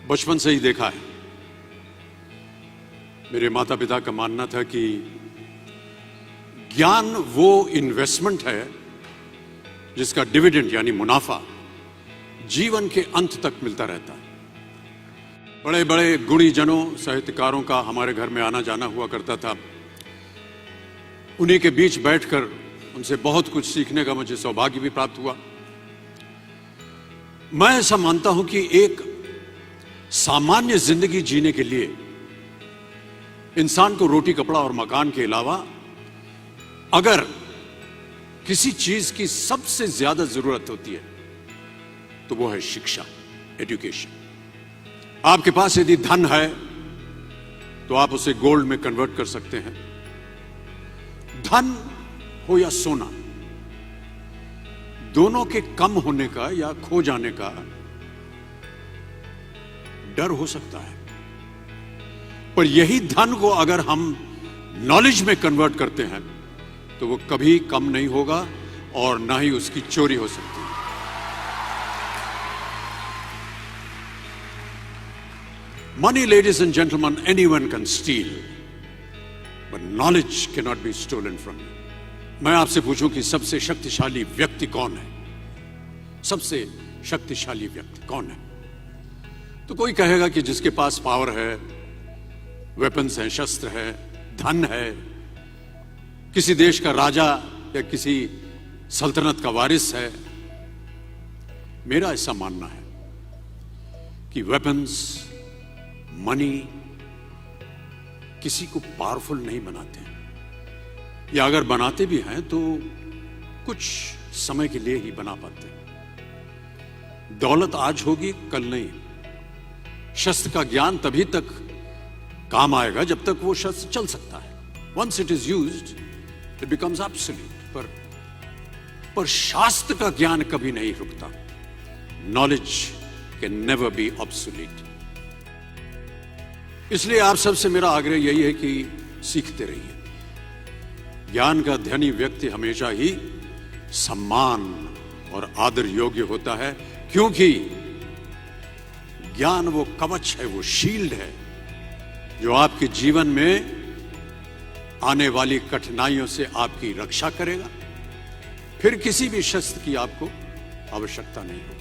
बचपन से ही देखा है। मेरे माता पिता का मानना था कि ज्ञान वो इन्वेस्टमेंट है जिसका डिविडेंड यानी मुनाफा जीवन के अंत तक मिलता रहता है। बड़े बड़े गुणी जनों, साहित्यकारों का हमारे घर में आना जाना हुआ करता था। उन्हीं के बीच बैठकर उनसे बहुत कुछ सीखने का मुझे सौभाग्य भी प्राप्त हुआ। मैं ऐसा मानता हूं कि एक सामान्य जिंदगी जीने के लिए इंसान को रोटी, कपड़ा और मकान के अलावा अगर किसी चीज की सबसे ज्यादा जरूरत होती है तो वो है शिक्षा, एजुकेशन। आपके पास यदि धन है तो आप उसे गोल्ड में कन्वर्ट कर सकते हैं। धन हो या सोना, दोनों के कम होने का या खो जाने का डर हो सकता है, पर यही धन को अगर हम नॉलेज में कन्वर्ट करते हैं तो वो कभी कम नहीं होगा और ना ही उसकी चोरी हो सकती है। Money, ladies and gentlemen, anyone can steal, but knowledge cannot be stolen from you. मैं आपसे पूछूं कि सबसे शक्तिशाली व्यक्ति कौन है? सबसे शक्तिशाली व्यक्ति कौन है? तो कोई कहेगा कि जिसके पास पावर है, वेपन्स हैं, शस्त्र है, धन है, किसी देश का राजा या किसी सल्तनत का वारिस है। मेरा ऐसा मानना है कि वेपन्स, मनी किसी को पावरफुल नहीं बनाते, या अगर बनाते भी हैं तो कुछ समय के लिए ही बना पाते हैं। दौलत आज होगी, कल नहीं। शस्त्र का ज्ञान तभी तक काम आएगा जब तक वो शस्त्र चल सकता है। Once it is used it becomes absolute. पर शास्त्र का ज्ञान कभी नहीं रुकता। Knowledge can never be obsolete. इसलिए आप सबसे मेरा आग्रह यही है कि सीखते रहिए। ज्ञान का धनी व्यक्ति हमेशा ही सम्मान और आदर योग्य होता है, क्योंकि ज्ञान वो कवच है, वो शील्ड है जो आपके जीवन में आने वाली कठिनाइयों से आपकी रक्षा करेगा। फिर किसी भी शस्त्र की आपको आवश्यकता नहीं होगी।